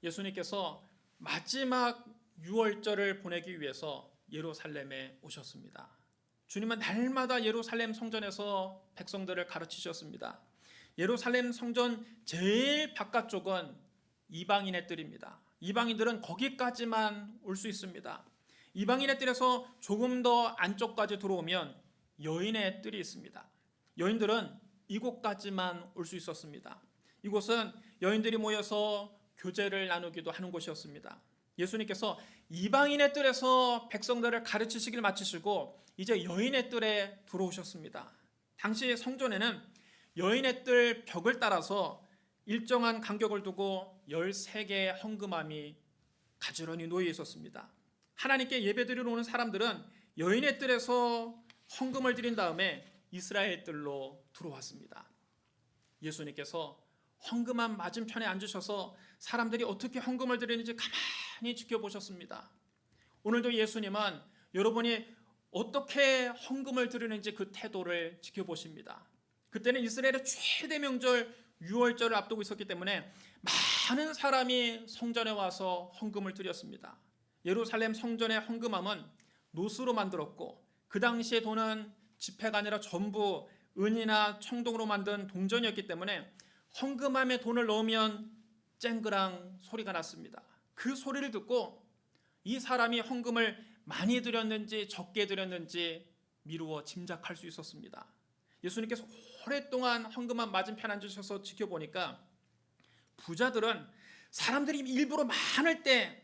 예수님께서 마지막 유월절을 보내기 위해서 예루살렘에 오셨습니다. 주님은 날마다 예루살렘 성전에서 백성들을 가르치셨습니다. 예루살렘 성전 제일 바깥쪽은 이방인의 뜰입니다. 이방인들은 거기까지만 올 수 있습니다. 이방인의 뜰에서 조금 더 안쪽까지 들어오면 여인의 뜰이 있습니다. 여인들은 이곳까지만 올 수 있었습니다. 이곳은 여인들이 모여서 교제를 나누기도 하는 곳이었습니다. 예수님께서 이방인의 뜰에서 백성들을 가르치시길 마치시고 이제 여인의 뜰에 들어오셨습니다. 당시 성전에는 여인의 뜰 벽을 따라서 일정한 간격을 두고 13개의 헌금함이 가지런히 놓여 있었습니다. 하나님께 예배드리러 오는 사람들은 여인의 뜰에서 헌금을 드린 다음에 이스라엘 뜰로 들어왔습니다. 예수님께서 헌금함 맞은편에 앉으셔서 사람들이 어떻게 헌금을 드리는지 가만히 지켜보셨습니다. 오늘도 예수님은 여러분이 어떻게 헌금을 드리는지 그 태도를 지켜보십니다. 그때는 이스라엘의 최대 명절 유월절을 앞두고 있었기 때문에 많은 사람이 성전에 와서 헌금을 드렸습니다. 예루살렘 성전의 헌금함은 노스로 만들었고 그 당시의 돈은 지폐가 아니라 전부 은이나 청동으로 만든 동전이었기 때문에 헌금함에 돈을 넣으면 쨍그랑 소리가 났습니다. 그 소리를 듣고 이 사람이 헌금을 많이 드렸는지 적게 드렸는지 미루어 짐작할 수 있었습니다. 예수님께서 오랫동안 헌금함 맞은편 앉으셔서 지켜보니까 부자들은 사람들이 일부러 많을 때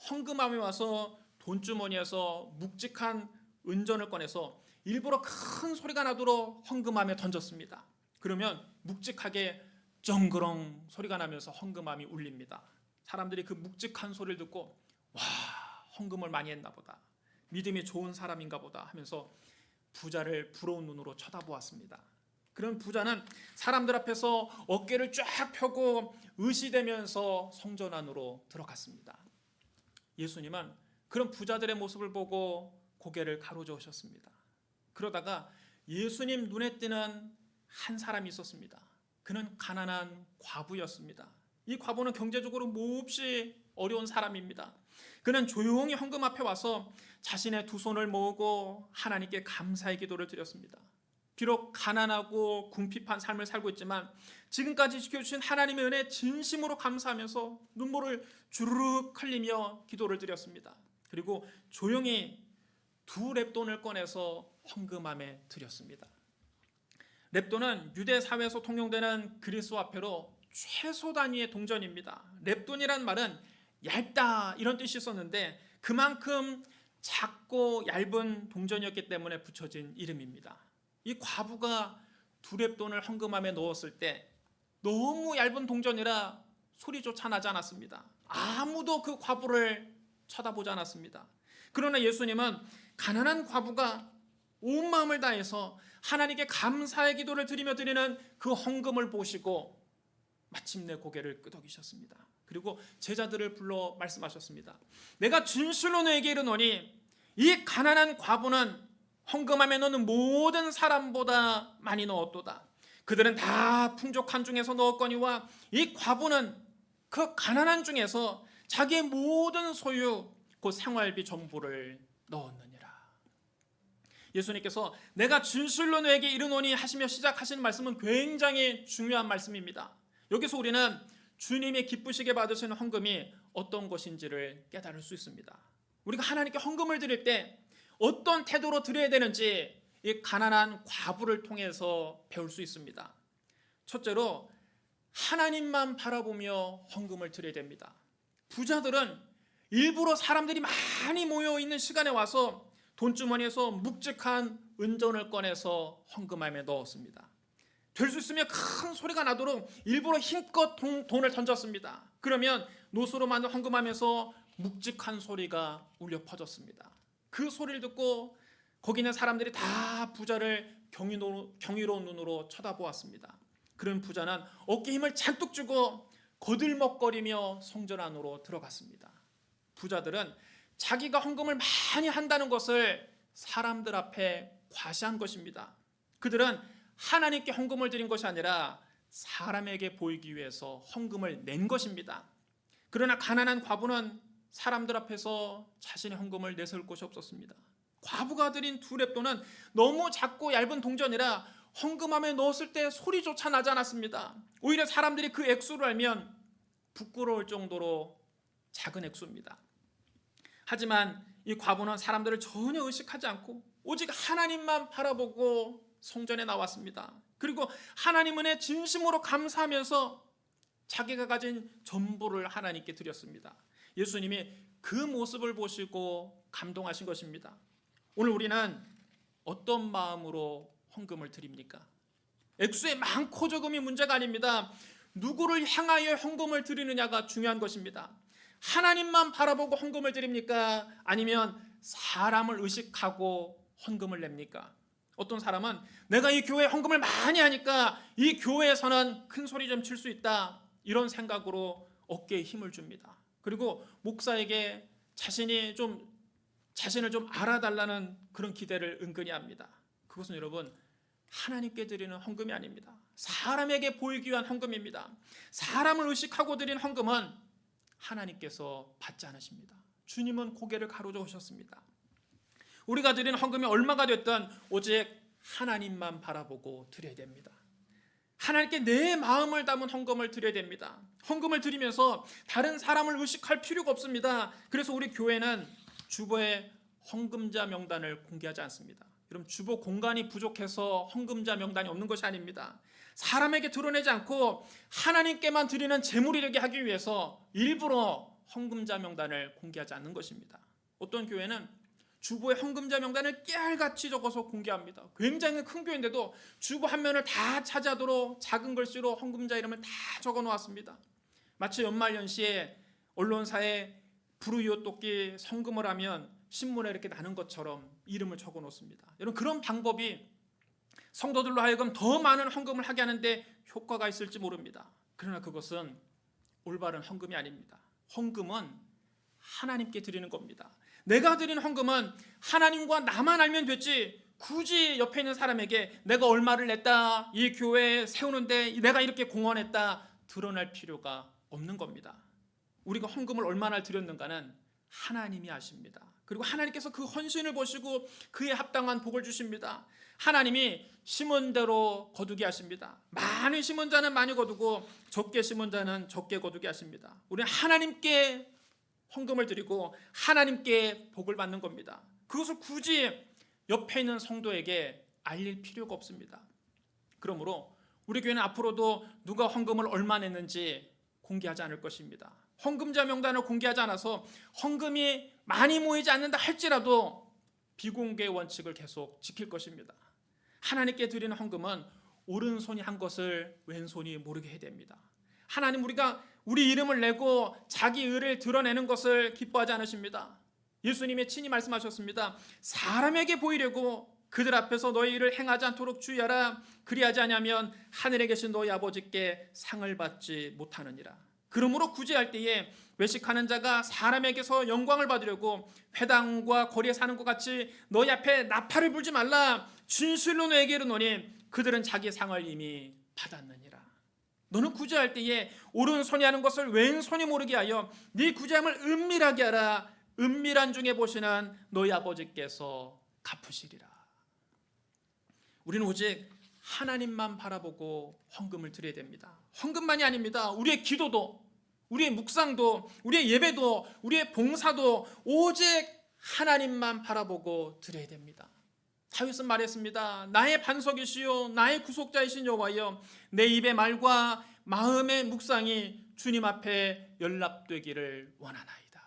헌금함에 와서 돈주머니에서 묵직한 은전을 꺼내서 일부러 큰 소리가 나도록 헌금함에 던졌습니다. 그러면 묵직하게 정그렁 소리가 나면서 헌금함이 울립니다. 사람들이 그 묵직한 소리를 듣고 와, 헌금을 많이 했나 보다, 믿음이 좋은 사람인가 보다 하면서 부자를 부러운 눈으로 쳐다보았습니다. 그런 부자는 사람들 앞에서 어깨를 쫙 펴고 의시되면서 성전 안으로 들어갔습니다. 예수님은 그런 부자들의 모습을 보고 고개를 가로저으셨습니다. 그러다가 예수님 눈에 띄는 한 사람이 있었습니다. 그는 가난한 과부였습니다. 이 과부는 경제적으로 몹시 어려운 사람입니다. 그는 조용히 헌금 앞에 와서 자신의 두 손을 모으고 하나님께 감사의 기도를 드렸습니다. 비록 가난하고 궁핍한 삶을 살고 있지만 지금까지 지켜주신 하나님의 은혜에 진심으로 감사하면서 눈물을 주르륵 흘리며 기도를 드렸습니다. 그리고 조용히 2렙돈을 꺼내서 헌금함에 드렸습니다. 렙돈은 유대 사회에서 통용되는 그리스 화폐로 최소 단위의 동전입니다. 렙돈이란 말은 얇다 이런 뜻이 있었는데 그만큼 작고 얇은 동전이었기 때문에 붙여진 이름입니다. 이 과부가 2렙돈을 헌금함에 넣었을 때 너무 얇은 동전이라 소리조차 나지 않았습니다. 아무도 그 과부를 쳐다보지 않았습니다. 그러나 예수님은 가난한 과부가 온 마음을 다해서 하나님께 감사의 기도를 드리며 드리는 그 헌금을 보시고 마침내 고개를 끄덕이셨습니다. 그리고 제자들을 불러 말씀하셨습니다. 내가 진실로 너에게 이르노니 이 가난한 과부는 헌금함에 넣는 모든 사람보다 많이 넣었도다. 그들은 다 풍족한 중에서 넣었거니와 이 과부는 그 가난한 중에서 자기의 모든 소유 그 생활비 전부를 넣었느니라. 예수님께서 내가 진실로 너에게 이르노니 하시며 시작하시는 말씀은 굉장히 중요한 말씀입니다. 여기서 우리는 주님이 기쁘시게 받으시는 헌금이 어떤 것인지를 깨달을 수 있습니다. 우리가 하나님께 헌금을 드릴 때 어떤 태도로 드려야 되는지 이 가난한 과부를 통해서 배울 수 있습니다. 첫째로 하나님만 바라보며 헌금을 드려야 됩니다. 부자들은 일부러 사람들이 많이 모여 있는 시간에 와서 돈주머니에서 묵직한 은전을 꺼내서 헌금함에 넣었습니다. 될 수 있으면 큰 소리가 나도록 일부러 힘껏 돈을 던졌습니다. 그러면 노수로 만든 헌금함에서 묵직한 소리가 울려 퍼졌습니다. 그 소리를 듣고 거기 있는 사람들이 다 부자를 경이로운 눈으로 쳐다보았습니다. 그런 부자는 어깨에 힘을 잔뜩 주고 거들먹거리며 성전 안으로 들어갔습니다. 부자들은 자기가 헌금을 많이 한다는 것을 사람들 앞에 과시한 것입니다. 그들은 하나님께 헌금을 드린 것이 아니라 사람에게 보이기 위해서 헌금을 낸 것입니다. 그러나 가난한 과부는 사람들 앞에서 자신의 헌금을 내세울 곳이 없었습니다. 과부가 드린 2렙돈은 너무 작고 얇은 동전이라 헌금함에 넣었을 때 소리조차 나지 않았습니다. 오히려 사람들이 그 액수를 알면 부끄러울 정도로 작은 액수입니다. 하지만 이 과부는 사람들을 전혀 의식하지 않고 오직 하나님만 바라보고 성전에 나왔습니다. 그리고 하나님 은혜 진심으로 감사하면서 자기가 가진 전부를 하나님께 드렸습니다. 예수님이 그 모습을 보시고 감동하신 것입니다. 오늘 우리는 어떤 마음으로 헌금을 드립니까? 액수의 많고 적음이 문제가 아닙니다. 누구를 향하여 헌금을 드리느냐가 중요한 것입니다. 하나님만 바라보고 헌금을 드립니까? 아니면 사람을 의식하고 헌금을 냅니까? 어떤 사람은 내가 이 교회에 헌금을 많이 하니까 이 교회에서는 큰 소리 좀 칠 수 있다, 이런 생각으로 어깨에 힘을 줍니다. 그리고 목사에게 자신을 좀 알아달라는 그런 기대를 은근히 합니다. 그것은 여러분, 하나님께 드리는 헌금이 아닙니다. 사람에게 보이기 위한 헌금입니다. 사람을 의식하고 드린 헌금은 하나님께서 받지 않으십니다. 주님은 고개를 가로저으셨습니다. 우리가 드리는 헌금이 얼마가 됐든 오직 하나님만 바라보고 드려야 됩니다. 하나님께 내 마음을 담은 헌금을 드려야 됩니다. 헌금을 드리면서 다른 사람을 의식할 필요가 없습니다. 그래서 우리 교회는 주보에 헌금자 명단을 공개하지 않습니다. 여러분, 주보 공간이 부족해서 헌금자 명단이 없는 것이 아닙니다. 사람에게 드러내지 않고 하나님께만 드리는 제물이 되게 하기 위해서 일부러 헌금자 명단을 공개하지 않는 것입니다. 어떤 교회는 주보에 헌금자 명단을 깨알같이 적어서 공개합니다. 굉장히 큰 교회인데도 주보 한 면을 다 차지하도록 작은 글씨로 헌금자 이름을 다 적어 놓았습니다. 마치 연말연시에 언론사에 불우이웃돕기 성금을 하면 신문에 이렇게 나는 것처럼 이름을 적어 놓습니다. 여러분, 그런 방법이 성도들로 하여금 더 많은 헌금을 하게 하는데 효과가 있을지 모릅니다. 그러나 그것은 올바른 헌금이 아닙니다. 헌금은 하나님께 드리는 겁니다. 내가 드리는 헌금은 하나님과 나만 알면 되지, 굳이 옆에 있는 사람에게 내가 얼마를 냈다, 이 교회 세우는데 내가 이렇게 공헌했다 드러낼 필요가 없는 겁니다. 우리가 헌금을 얼마나 드렸는가는 하나님이 아십니다. 그리고 하나님께서 그 헌신을 보시고 그에 합당한 복을 주십니다. 하나님이 심은 대로 거두게 하십니다. 많이 심은 자는 많이 거두고 적게 심은 자는 적게 거두게 하십니다. 우리는 하나님께 헌금을 드리고 하나님께 복을 받는 겁니다. 그것을 굳이 옆에 있는 성도에게 알릴 필요가 없습니다. 그러므로 우리 교회는 앞으로도 누가 헌금을 얼마 냈는지 공개하지 않을 것입니다. 헌금자 명단을 공개하지 않아서 헌금이 많이 모이지 않는다 할지라도 비공개 원칙을 계속 지킬 것입니다. 하나님께 드리는 헌금은 오른손이 한 것을 왼손이 모르게 해야 됩니다. 하나님, 우리가 우리 이름을 내고 자기 의를 드러내는 것을 기뻐하지 않으십니다. 예수님이 친히 말씀하셨습니다. 사람에게 보이려고 그들 앞에서 너희 일을 행하지 않도록 주의하라. 그리하지 않으면 하늘에 계신 너희 아버지께 상을 받지 못하느니라. 그러므로 구제할 때에 외식하는 자가 사람에게서 영광을 받으려고 회당과 거리에 사는 것 같이 너희 앞에 나팔을 불지 말라. 진실로 너에게 이르노니 그들은 자기 상을 이미 받았느니라. 너는 구제할 때에 오른손이 하는 것을 왼손이 모르게 하여 네 구제함을 은밀하게 하라. 은밀한 중에 보시는 너희 아버지께서 갚으시리라. 우리는 오직 하나님만 바라보고 헌금을 드려야 됩니다. 헌금만이 아닙니다. 우리의 기도도, 우리의 묵상도, 우리의 예배도, 우리의 봉사도 오직 하나님만 바라보고 드려야 됩니다. 다윗은 말했습니다. 나의 반석이시요 나의 구속자이신 여호와여, 내 입의 말과 마음의 묵상이 주님 앞에 연락되기를 원하나이다.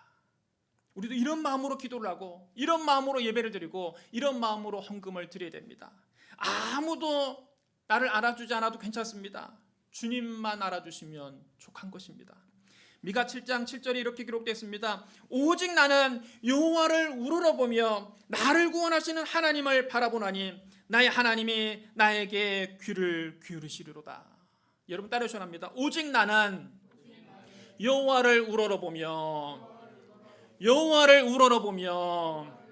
우리도 이런 마음으로 기도를 하고 이런 마음으로 예배를 드리고 이런 마음으로 헌금을 드려야 됩니다. 아무도 나를 알아주지 않아도 괜찮습니다. 주님만 알아주시면 족한 것입니다. 미가 7장 7절에 이렇게 기록되어 있습니다. 오직 나는 여호와를 우러러보며 나를 구원하시는 하나님을 바라보나니 나의 하나님이 나에게 귀를 기울이시리로다. 여러분 따라하셔야 합니다. 오직 나는 여호와를 우러러보며, 여호와를 우러러보며.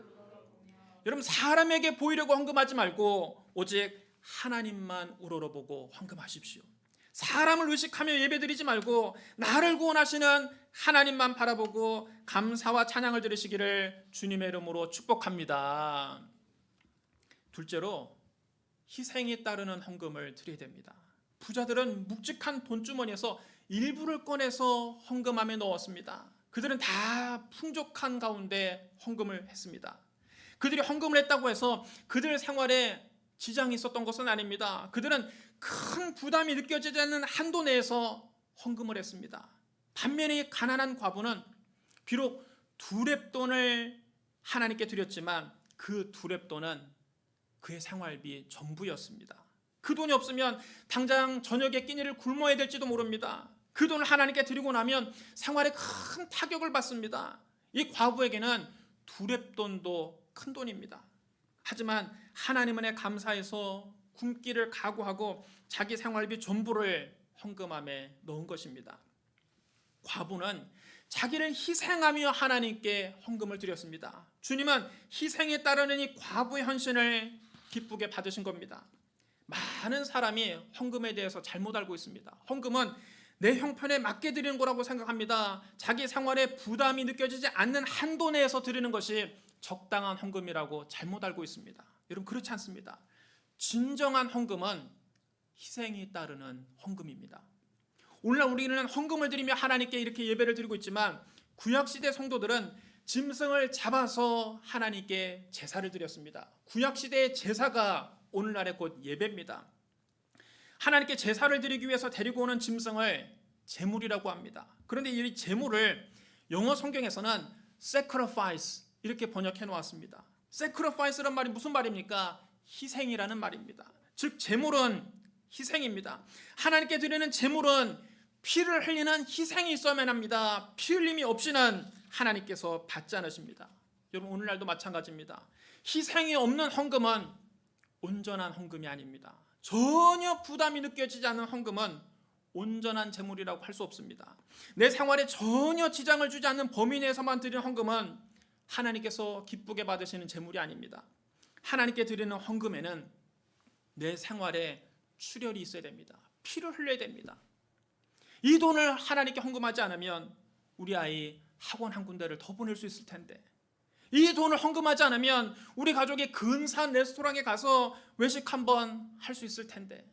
여러분, 사람에게 보이려고 헌금하지 말고 오직 하나님만 우러러보고 헌금하십시오. 사람을 의식하며 예배드리지 말고 나를 구원하시는 하나님만 바라보고 감사와 찬양을 드리시기를 주님의 이름으로 축복합니다. 둘째로 희생이 따르는 헌금을 드려야 됩니다. 부자들은 묵직한 돈주머니에서 일부를 꺼내서 헌금함에 넣었습니다. 그들은 다 풍족한 가운데 헌금을 했습니다. 그들이 헌금을 했다고 해서 그들 생활에 지장이 있었던 것은 아닙니다. 그들은 큰 부담이 느껴지지 않는 한도 내에서 헌금을 했습니다. 반면에 가난한 과부는 비록 두렙돈을 하나님께 드렸지만 그 두렙돈은 그의 생활비 전부였습니다. 그 돈이 없으면 당장 저녁에 끼니를 굶어야 될지도 모릅니다. 그 돈을 하나님께 드리고 나면 생활에 큰 타격을 받습니다. 이 과부에게는 두렙돈도 큰 돈입니다. 하지만 하나님 은혜 감사해서 굶기를 각오하고 자기 생활비 전부를 헌금함에 넣은 것입니다. 과부는 자기를 희생하며 하나님께 헌금을 드렸습니다. 주님은 희생에 따르는 이 과부의 헌신을 기쁘게 받으신 겁니다. 많은 사람이 헌금에 대해서 잘못 알고 있습니다. 헌금은 내 형편에 맞게 드리는 거라고 생각합니다. 자기 생활에 부담이 느껴지지 않는 한도 내에서 드리는 것이 적당한 헌금이라고 잘못 알고 있습니다. 여러분, 그렇지 않습니다. 진정한 헌금은 희생이 따르는 헌금입니다. 오늘날 우리는 헌금을 드리며 하나님께 이렇게 예배를 드리고 있지만 구약시대 성도들은 짐승을 잡아서 하나님께 제사를 드렸습니다. 구약시대의 제사가 오늘날의 곧 예배입니다. 하나님께 제사를 드리기 위해서 데리고 오는 짐승을 제물이라고 합니다. 그런데 이 제물을 영어 성경에서는 sacrifice 이렇게 번역해 놓았습니다. sacrifice란 말이 무슨 말입니까? 희생이라는 말입니다. 즉 제물은 희생입니다. 하나님께 드리는 제물은 피를 흘리는 희생이 있어야만 합니다. 피 흘림이 없이는 하나님께서 받지 않으십니다. 여러분, 오늘날도 마찬가지입니다. 희생이 없는 헌금은 온전한 헌금이 아닙니다. 전혀 부담이 느껴지지 않는 헌금은 온전한 제물이라고 할 수 없습니다. 내 생활에 전혀 지장을 주지 않는 범위 내에서만 드리는 헌금은 하나님께서 기쁘게 받으시는 제물이 아닙니다. 하나님께 드리는 헌금에는 내 생활에 출혈이 있어야 됩니다. 피를 흘려야 됩니다. 이 돈을 하나님께 헌금하지 않으면 우리 아이 학원 한 군데를 더 보낼 수 있을 텐데, 이 돈을 헌금하지 않으면 우리 가족이 근사한 레스토랑에 가서 외식 한번 할 수 있을 텐데,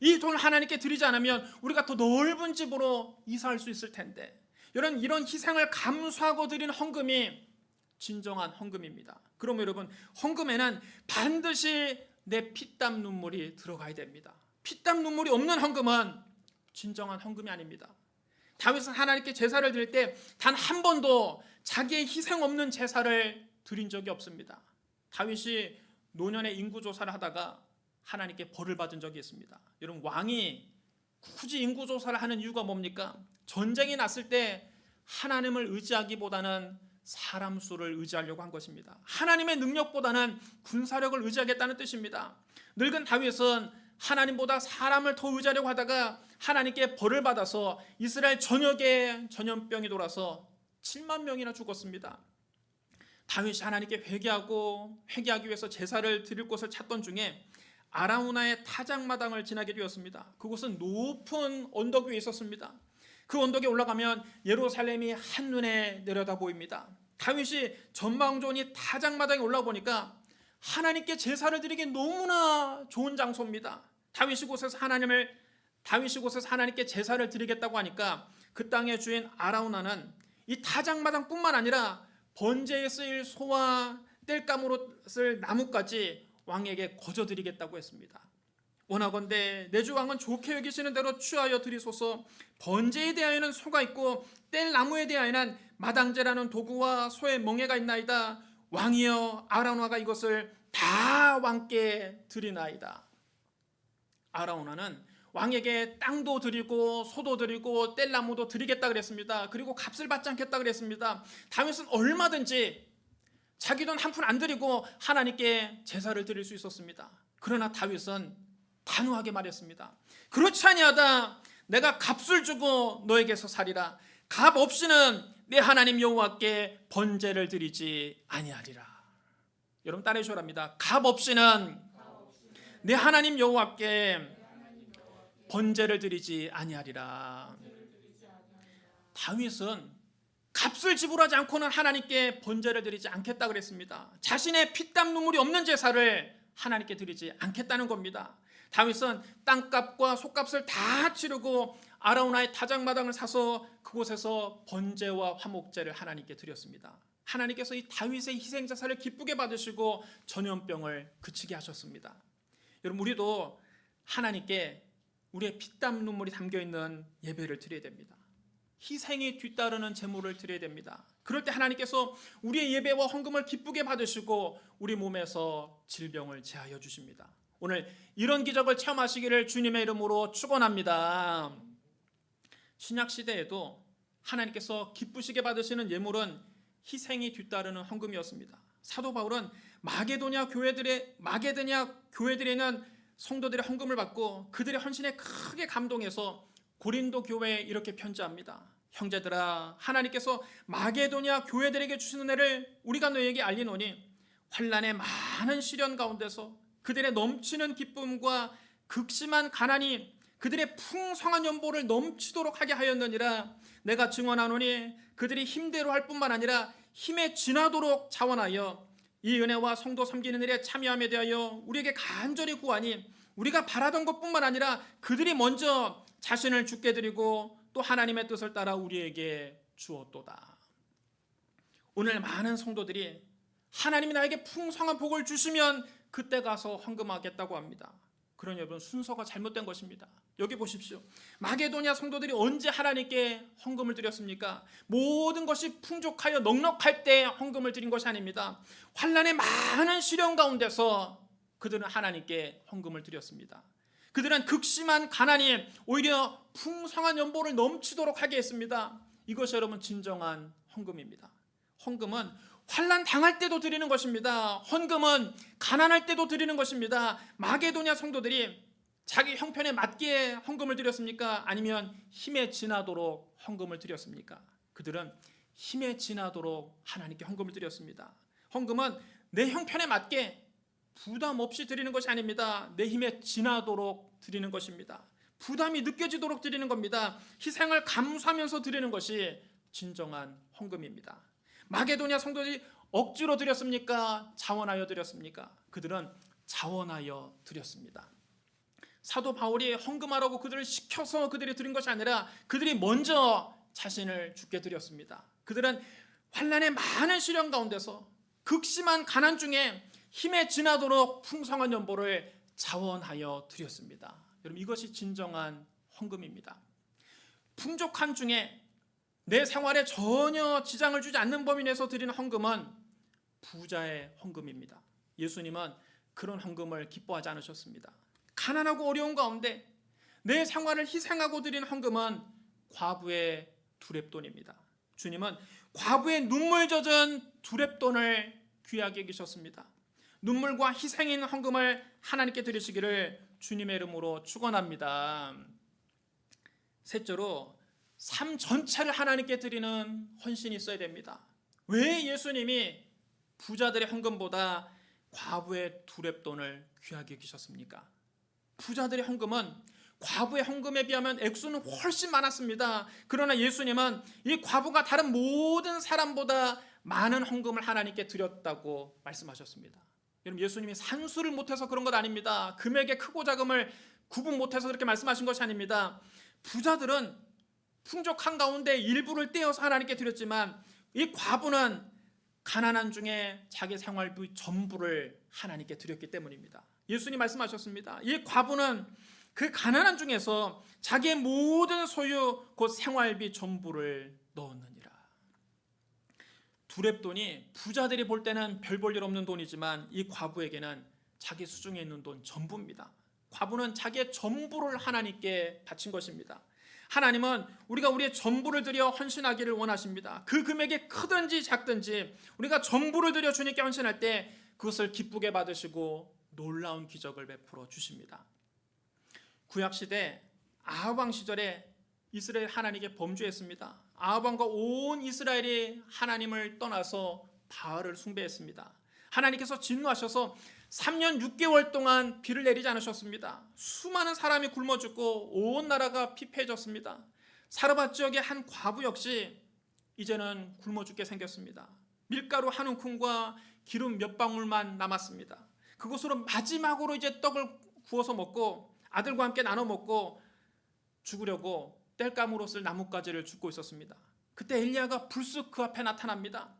이 돈을 하나님께 드리지 않으면 우리가 더 넓은 집으로 이사할 수 있을 텐데, 이런 희생을 감수하고 드린 헌금이 진정한 헌금입니다. 그럼 여러분, 헌금에는 반드시 내 피땀 눈물이 들어가야 됩니다. 피땀 눈물이 없는 헌금은 진정한 헌금이 아닙니다. 다윗은 하나님께 제사를 드릴 때 단 한 번도 자기의 희생 없는 제사를 드린 적이 없습니다. 다윗이 노년의 인구조사를 하다가 하나님께 벌을 받은 적이 있습니다. 여러분, 왕이 굳이 인구조사를 하는 이유가 뭡니까? 전쟁이 났을 때 하나님을 의지하기보다는 사람 수를 의지하려고 한 것입니다. 하나님의 능력보다는 군사력을 의지하겠다는 뜻입니다. 늙은 다윗은 하나님보다 사람을 더 의지하려고 하다가 하나님께 벌을 받아서 이스라엘 전역에 전염병이 돌아서 7만 명이나 죽었습니다. 다윗이 하나님께 회개하기 위해서 제사를 드릴 곳을 찾던 중에 아라우나의 타작마당을 지나게 되었습니다. 그곳은 높은 언덕 위에 있었습니다. 그 언덕에 올라가면 예루살렘이 한눈에 내려다 보입니다. 다윗이 전망 좋은 이 타작마당에 올라보니까 하나님께 제사를 드리기 너무나 좋은 장소입니다. 다윗이 곳에서 하나님께 제사를 드리겠다고 하니까 그 땅의 주인 아라우나는 이 타작마당뿐만 아니라 번제에 쓰일 소와 땔감으로 쓸 나무까지 왕에게 거저드리겠다고 했습니다. 원하건대 내 주 왕은 좋게 여기시는 대로 취하여 드리소서. 번제에 대하여는 소가 있고 뗄 나무에 대하여는 마당제라는 도구와 소의 멍에가 있나이다. 왕이여, 아라우나가 이것을 다 왕께 드리나이다. 아라우나는 왕에게 땅도 드리고 소도 드리고 뗄 나무도 드리겠다 그랬습니다. 그리고 값을 받지 않겠다 그랬습니다. 다윗은 얼마든지 자기 돈 한 푼 안 드리고 하나님께 제사를 드릴 수 있었습니다. 그러나 다윗은 단호하게 말했습니다. 그렇지 아니하다. 내가 값을 주고 너에게서 살리라. 값 없이는 내 하나님 여호와께 번제를 드리지 아니하리라. 여러분 따라해 주랍니다. 값 없이는 내 하나님 여호와께 번제를 드리지 아니하리라. 다윗은 값을 지불하지 않고는 하나님께 번제를 드리지 않겠다 그랬습니다. 자신의 피땀 눈물이 없는 제사를 하나님께 드리지 않겠다는 겁니다. 다윗은 땅값과 속값을 다 치르고 아라우나의 타작마당을 사서 그곳에서 번제와 화목제를 하나님께 드렸습니다. 하나님께서 이 다윗의 희생제사를 기쁘게 받으시고 전염병을 그치게 하셨습니다. 여러분, 우리도 하나님께 우리의 피땀 눈물이 담겨있는 예배를 드려야 됩니다. 희생이 뒤따르는 제물을 드려야 됩니다. 그럴 때 하나님께서 우리의 예배와 헌금을 기쁘게 받으시고 우리 몸에서 질병을 제하여 주십니다. 오늘 이런 기적을 체험하시기를 주님의 이름으로 축원합니다. 신약시대에도 하나님께서 기쁘시게 받으시는 예물은 희생이 뒤따르는 헌금이었습니다. 사도 바울은 마게도냐 교회들에는 성도들의 헌금을 받고 그들의 헌신에 크게 감동해서 고린도 교회에 이렇게 편지합니다. 형제들아, 하나님께서 마게도냐 교회들에게 주시는 은혜를 우리가 너희에게 알리노니 환난의 많은 시련 가운데서 그들의 넘치는 기쁨과 극심한 가난이 그들의 풍성한 연보를 넘치도록 하게 하였느니라. 내가 증언하노니 그들이 힘대로 할 뿐만 아니라 힘에 지나도록 자원하여 이 은혜와 성도 섬기는 일에 참여함에 대하여 우리에게 간절히 구하니 우리가 바라던 것뿐만 아니라 그들이 먼저 자신을 주께 드리고 또 하나님의 뜻을 따라 우리에게 주었도다. 오늘 많은 성도들이 하나님이 나에게 풍성한 복을 주시면 그때 가서 헌금하겠다고 합니다. 그러니 여러분, 순서가 잘못된 것입니다. 여기 보십시오. 마게도냐 성도들이 언제 하나님께 헌금을 드렸습니까? 모든 것이 풍족하여 넉넉할 때 헌금을 드린 것이 아닙니다. 환난의 많은 시련 가운데서 그들은 하나님께 헌금을 드렸습니다. 그들은 극심한 가난이 오히려 풍성한 연보를 넘치도록 하게 했습니다. 이것이 여러분 진정한 헌금입니다. 헌금은 환난 당할 때도 드리는 것입니다. 헌금은 가난할 때도 드리는 것입니다. 마게도냐 성도들이 자기 형편에 맞게 헌금을 드렸습니까? 아니면 힘에 지나도록 헌금을 드렸습니까? 그들은 힘에 지나도록 하나님께 헌금을 드렸습니다. 헌금은 내 형편에 맞게 부담 없이 드리는 것이 아닙니다. 내 힘에 지나도록 드리는 것입니다. 부담이 느껴지도록 드리는 겁니다. 희생을 감수하면서 드리는 것이 진정한 헌금입니다. 마게도냐 성도들이 억지로 드렸습니까? 자원하여 드렸습니까? 그들은 자원하여 드렸습니다. 사도 바울이 헌금하라고 그들을 시켜서 그들이 드린 것이 아니라 그들이 먼저 자신을 주께 드렸습니다. 그들은 환난의 많은 시련 가운데서 극심한 가난 중에 힘에 지나도록 풍성한 연보를 자원하여 드렸습니다. 여러분, 이것이 진정한 헌금입니다. 풍족한 중에 내 생활에 전혀 지장을 주지 않는 범위 내에서 드리는 헌금은 부자의 헌금입니다. 예수님은 그런 헌금을 기뻐하지 않으셨습니다. 가난하고 어려운 가운데 내 생활을 희생하고 드리는 헌금은 과부의 두렙돈입니다. 주님은 과부의 눈물 젖은 두렙돈을 귀하게 여기셨습니다. 눈물과 희생이 있는 헌금을 하나님께 드리시기를 주님의 이름으로 축원합니다. 셋째로 삶 전체를 하나님께 드리는 헌신이 있어야 됩니다. 왜 예수님이 부자들의 헌금보다 과부의 두렙돈을 귀하게 여기셨습니까? 부자들의 헌금은 과부의 헌금에 비하면 액수는 훨씬 많았습니다. 그러나 예수님은 이 과부가 다른 모든 사람보다 많은 헌금을 하나님께 드렸다고 말씀하셨습니다. 여러분, 예수님이 산수를 못해서 그런 것 아닙니다. 금액의 크고 작음을 구분 못해서 그렇게 말씀하신 것이 아닙니다. 부자들은 풍족한 가운데 일부를 떼어서 하나님께 드렸지만 이 과부는 가난한 중에 자기 생활비 전부를 하나님께 드렸기 때문입니다. 예수님 말씀하셨습니다. 이 과부는 그 가난한 중에서 자기의 모든 소유 곧 생활비 전부를 넣었느니라. 두렙돈이 부자들이 볼 때는 별 볼 일 없는 돈이지만 이 과부에게는 자기 수중에 있는 돈 전부입니다. 과부는 자기의 전부를 하나님께 바친 것입니다. 하나님은 우리가 우리의 전부를 드려 헌신하기를 원하십니다. 그 금액이 크든지 작든지 우리가 전부를 드려 주님께 헌신할 때 그것을 기쁘게 받으시고 놀라운 기적을 베풀어 주십니다. 구약시대 아합 왕 시절에 이스라엘 하나님께 범죄했습니다. 아합 왕과 온 이스라엘이 하나님을 떠나서 바알을 숭배했습니다. 하나님께서 진노하셔서 3년 6개월 동안 비를 내리지 않으셨습니다. 수많은 사람이 굶어 죽고 온 나라가 피폐해졌습니다. 사르밧 지역의 한 과부 역시 이제는 굶어 죽게 생겼습니다. 밀가루 한 움큼과 기름 몇 방울만 남았습니다. 그것으로 마지막으로 이제 떡을 구워서 먹고 아들과 함께 나눠 먹고 죽으려고 땔감으로 쓸 나뭇가지를 줍고 있었습니다. 그때 엘리야가 불쑥 그 앞에 나타납니다.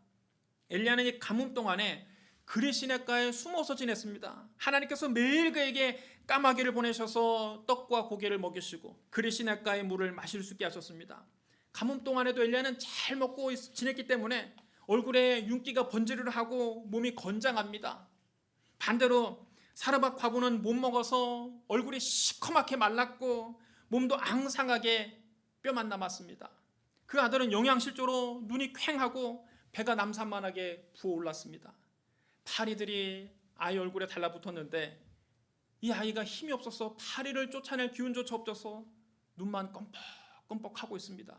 엘리야는 이 가뭄 동안에 그리 시냇가에 숨어서 지냈습니다. 하나님께서 매일 그에게 까마귀를 보내셔서 떡과 고기를 먹이시고 그리 시냇가의 물을 마실 수 있게 하셨습니다. 가뭄 동안에도 엘리야는 잘 먹고 지냈기 때문에 얼굴에 윤기가 번지르르 하고 몸이 건장합니다. 반대로 사르밧 과부는 못 먹어서 얼굴이 시커멓게 말랐고 몸도 앙상하게 뼈만 남았습니다. 그 아들은 영양실조로 눈이 퀭하고 배가 남산만하게 부어올랐습니다. 파리들이 아이 얼굴에 달라붙었는데 이 아이가 힘이 없어서 파리를 쫓아낼 기운조차 없어서 눈만 껌뻑껌뻑하고 있습니다.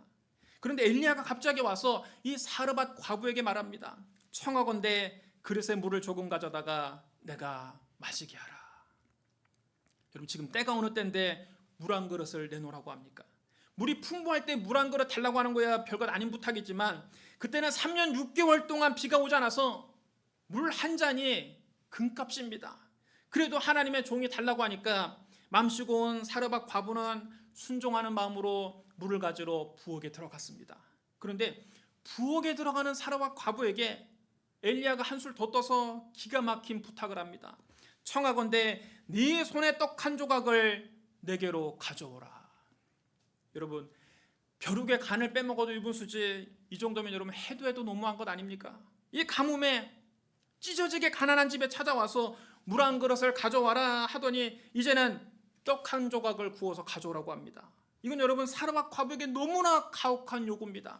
그런데 엘리야가 갑자기 와서 이 사르밧 과부에게 말합니다. 청하건대 그릇에 물을 조금 가져다가 내가 마시게 하라. 여러분 지금 때가 어느 때인데 물 한 그릇을 내놓으라고 합니까? 물이 풍부할 때 물 한 그릇 달라고 하는 거야 별것 아닌 부탁이지만 그때는 3년 6개월 동안 비가 오지 않아서 물 한 잔이 금값입니다. 그래도 하나님의 종이 달라고 하니까 맘씨고 온 사르밧 과부는 순종하는 마음으로 물을 가지러 부엌에 들어갔습니다. 그런데 부엌에 들어가는 사르밧 과부에게 엘리야가 한술 더 떠서 기가 막힌 부탁을 합니다. 청하건대 네 손에 떡 한 조각을 내게로 가져오라. 여러분 벼룩의 간을 빼먹어도 유분수지 이 정도면 여러분 해도 너무한 것 아닙니까? 이 가뭄에 찢어지게 가난한 집에 찾아와서 물 한 그릇을 가져와라 하더니 이제는 떡 한 조각을 구워서 가져오라고 합니다. 이건 여러분 사르밧 과부에게 너무나 가혹한 요구입니다.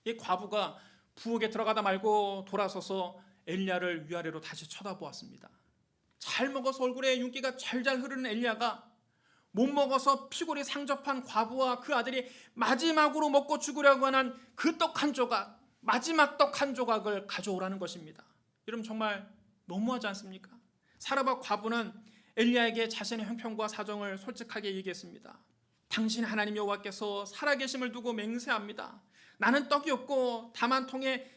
이 과부가 부엌에 들어가다 말고 돌아서서 엘리야를 위아래로 다시 쳐다보았습니다. 잘 먹어서 얼굴에 윤기가 잘잘 흐르는 엘리야가 못 먹어서 피골이 상접한 과부와 그 아들이 마지막으로 먹고 죽으려고 하는 그 떡 한 조각, 마지막 떡 한 조각을 가져오라는 것입니다. 여러분 정말 너무하지 않습니까? 사르밧 과부는 엘리야에게 자신의 형편과 사정을 솔직하게 얘기했습니다. 당신 하나님 여호와께서 살아계심을 두고 맹세합니다. 나는 떡이 없고 다만 통에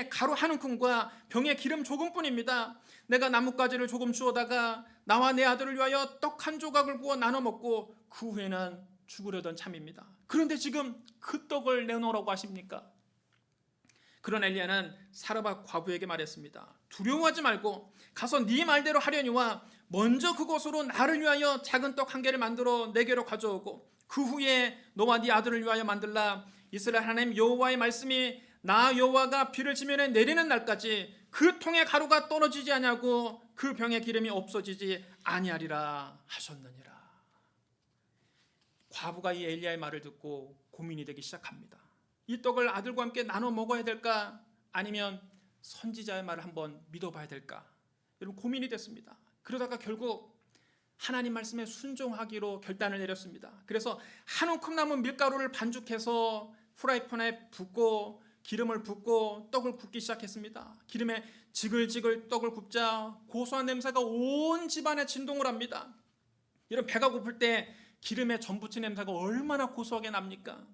가루 한 움큼과 병에 기름 조금뿐입니다. 내가 나뭇가지를 조금 주워다가 나와 내 아들을 위하여 떡 한 조각을 구워 나눠 먹고 그 후에는 죽으려던 참입니다. 그런데 지금 그 떡을 내놓으라고 하십니까? 그런 엘리야는 사르밧 과부에게 말했습니다. 두려워하지 말고 가서 네 말대로 하려니와 먼저 그곳으로 나를 위하여 작은 떡 한 개를 만들어 내게로 가져오고 그 후에 너와 네 아들을 위하여 만들라. 이스라엘 하나님 여호와의 말씀이 나 여호와가 비를 지면에 내리는 날까지 그 통에 가루가 떨어지지 아니하고 그 병에 기름이 없어지지 아니하리라 하셨느니라. 과부가 이 엘리야의 말을 듣고 고민이 되기 시작합니다. 이 떡을 아들과 함께 나눠 먹어야 될까 아니면 선지자의 말을 한번 믿어봐야 될까? 여러분 고민이 됐습니다. 그러다가 결국 하나님 말씀에 순종하기로 결단을 내렸습니다. 그래서 한 움큼 남은 밀가루를 반죽해서 프라이팬에 붓고 기름을 붓고 떡을 굽기 시작했습니다. 기름에 지글지글 떡을 굽자 고소한 냄새가 온 집안에 진동을 합니다. 여러분 배가 고플 때 기름에 전 부친 냄새가 얼마나 고소하게 납니까?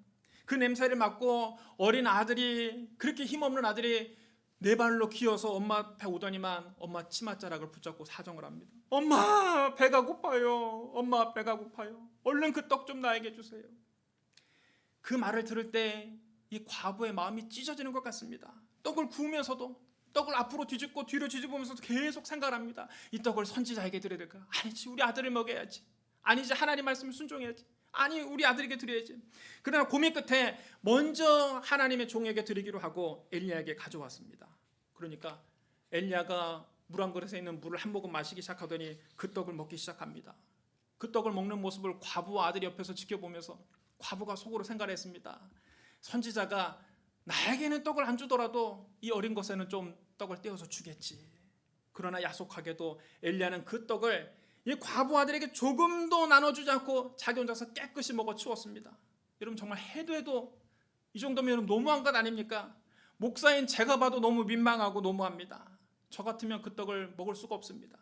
그 냄새를 맡고 어린 아들이 그렇게 힘없는 아들이 네 발로 기어서 엄마 앞에 오더니만 엄마 치맛자락을 붙잡고 사정을 합니다. 엄마 배가 고파요. 엄마 배가 고파요. 얼른 그 떡 좀 나에게 주세요. 그 말을 들을 때 이 과부의 마음이 찢어지는 것 같습니다. 떡을 구우면서도 떡을 앞으로 뒤집고 뒤로 뒤집으면서도 계속 생각을 합니다. 이 떡을 선지자에게 드려야 될까? 아니지 우리 아들을 먹여야지. 아니지 하나님 말씀을 순종해야지. 아니 우리 아들에게 드려야지. 그러나 고민 끝에 먼저 하나님의 종에게 드리기로 하고 엘리야에게 가져왔습니다. 그러니까 엘리야가 물 한 그릇에 있는 물을 한 모금 마시기 시작하더니 그 떡을 먹기 시작합니다. 그 떡을 먹는 모습을 과부와 아들이 옆에서 지켜보면서 과부가 속으로 생각을 했습니다. 선지자가 나에게는 떡을 안 주더라도 이 어린 것에는 좀 떡을 떼어서 주겠지. 그러나 야속하게도 엘리야는 그 떡을 이 과부 아들에게 조금도 나눠주지 않고 자기 혼자서 깨끗이 먹어 치웠습니다. 여러분 정말 해도 이 정도면 너무한 것 아닙니까? 목사인 제가 봐도 너무 민망하고 너무합니다. 저 같으면 그 떡을 먹을 수가 없습니다.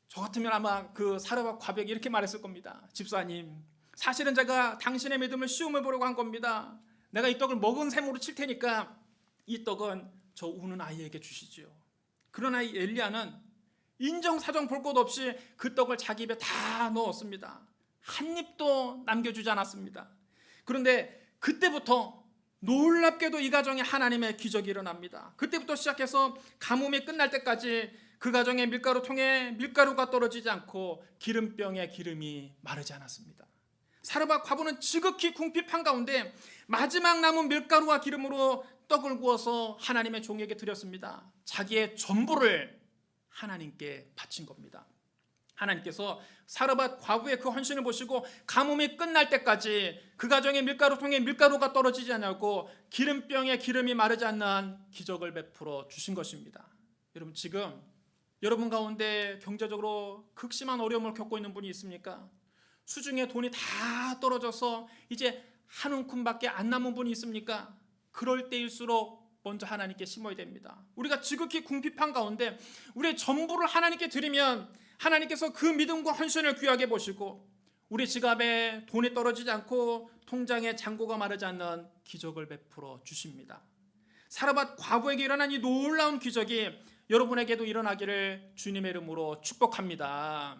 저 같으면 아마 그 사르밧 과부에게 이렇게 말했을 겁니다. 집사님, 사실은 제가 당신의 믿음을 시험해 보려고 한 겁니다. 내가 이 떡을 먹은 셈으로 칠 테니까 이 떡은 저 우는 아이에게 주시지요. 그러나 이 엘리야는 인정사정 볼 것 없이 그 떡을 자기 입에 다 넣었습니다. 한 입도 남겨주지 않았습니다. 그런데 그때부터 놀랍게도 이 가정에 하나님의 기적이 일어납니다. 그때부터 시작해서 가뭄이 끝날 때까지 그 가정의 밀가루통에 밀가루가 떨어지지 않고 기름병에 기름이 마르지 않았습니다. 사르밧 과부는 지극히 궁핍한 가운데 마지막 남은 밀가루와 기름으로 떡을 구워서 하나님의 종에게 드렸습니다. 자기의 전부를 하나님께 바친 겁니다. 하나님께서 사르밧 과부의 그 헌신을 보시고 가뭄이 끝날 때까지 그 가정의 밀가루통에 밀가루가 떨어지지 않고 기름병에 기름이 마르지 않는 기적을 베풀어 주신 것입니다. 여러분, 지금 여러분 가운데 경제적으로 극심한 어려움을 겪고 있는 분이 있습니까? 수중에 돈이 다 떨어져서 이제 한 움큼밖에 안 남은 분이 있습니까? 그럴 때일수록 먼저 하나님께 심어야 됩니다. 우리가 지극히 궁핍한 가운데 우리의 전부를 하나님께 드리면 하나님께서 그 믿음과 헌신을 귀하게 보시고 우리 지갑에 돈이 떨어지지 않고 통장에 잔고가 마르지 않는 기적을 베풀어 주십니다. 사르밧 과부에게 일어난 이 놀라운 기적이 여러분에게도 일어나기를 주님의 이름으로 축복합니다.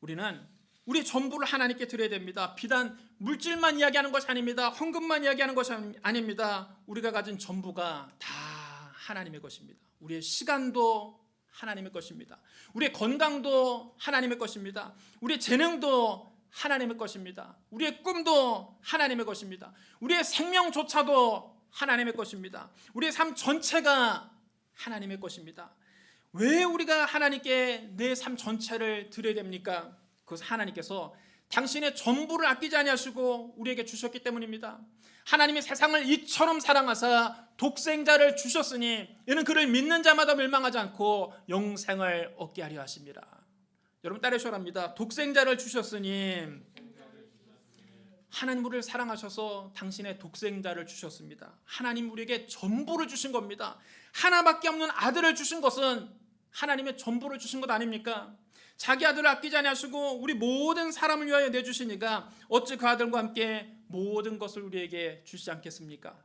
우리는 우리 전부를 하나님께 드려야 됩니다. 비단 물질만 이야기하는 것이 아닙니다. 헌금만 이야기하는 것이 아닙니다. 우리가 가진 전부가 다 하나님의 것입니다. 우리의 시간도 하나님의 것입니다. 우리의 건강도 하나님의 것입니다. 우리의 재능도 하나님의 것입니다. 우리의 꿈도 하나님의 것입니다. 우리의 생명조차도 하나님의 것입니다. 우리의 삶 전체가 하나님의 것입니다. 왜 우리가 하나님께 내 삶 전체를 드려야 됩니까? 그것은 하나님께서 당신의 전부를 아끼지 아니하시고 우리에게 주셨기 때문입니다. 하나님이 세상을 이처럼 사랑하사 독생자를 주셨으니 이는 그를 믿는 자마다 멸망하지 않고 영생을 얻게 하려 하십니다. 여러분 따르셔랍니다. 독생자를 주셨으니 하나님 우리를 사랑하셔서 당신의 독생자를 주셨습니다. 하나님 우리에게 전부를 주신 겁니다. 하나밖에 없는 아들을 주신 것은 하나님의 전부를 주신 것 아닙니까? 자기 아들을 아끼지 아니하시고 우리 모든 사람을 위하여 내주시니까 어찌 그 아들과 함께 모든 것을 우리에게 주시지 않겠습니까?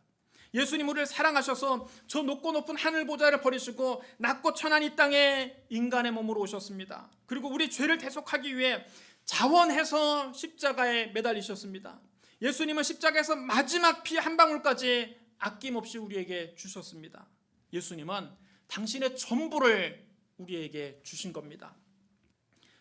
예수님 우리를 사랑하셔서 저 높고 높은 하늘 보좌를 버리시고 낮고 천한 이 땅에 인간의 몸으로 오셨습니다. 그리고 우리 죄를 대속하기 위해 자원해서 십자가에 매달리셨습니다. 예수님은 십자가에서 마지막 피 한 방울까지 아낌없이 우리에게 주셨습니다. 예수님은 당신의 전부를 우리에게 주신 겁니다.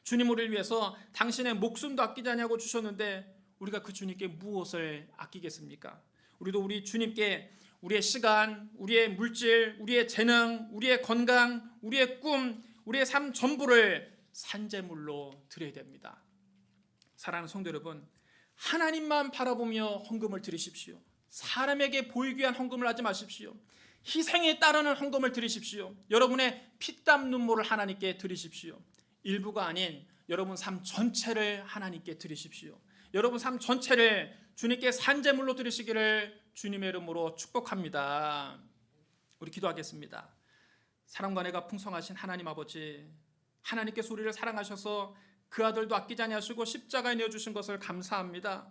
주님 우리를 위해서 당신의 목숨도 아끼지 아니하고 주셨는데 우리가 그 주님께 무엇을 아끼겠습니까? 우리도 우리 주님께 우리의 시간, 우리의 물질, 우리의 재능, 우리의 건강, 우리의 꿈, 우리의 삶 전부를 산재물로 드려야 됩니다. 사랑하는 성도 여러분, 하나님만 바라보며 헌금을 드리십시오. 사람에게 보이기 위한 헌금을 하지 마십시오. 희생에 따르는 헌금을 드리십시오. 여러분의 피땀 눈물을 하나님께 드리십시오. 일부가 아닌 여러분 삶 전체를 하나님께 드리십시오. 여러분 삶 전체를 주님께 산제물로 드리시기를 주님의 이름으로 축복합니다. 우리 기도하겠습니다. 사랑과 은혜가 풍성하신 하나님 아버지, 하나님께서 우리를 사랑하셔서 그 아들도 아끼지 아니하시고 십자가에 내어주신 것을 감사합니다.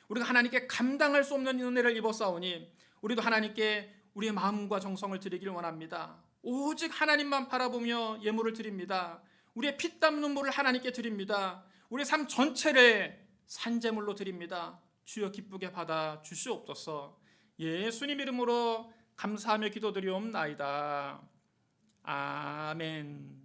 우리가 하나님께 감당할 수 없는 은혜를 입었사오니 우리도 하나님께 우리의 마음과 정성을 드리길 원합니다. 오직 하나님만 바라보며 예물을 드립니다. 우리의 피땀 눈물을 하나님께 드립니다. 우리의 삶 전체를 산제물로 드립니다. 주여 기쁘게 받아 주시옵소서. 예수님 이름으로 감사하며 기도드리옵나이다. 아멘.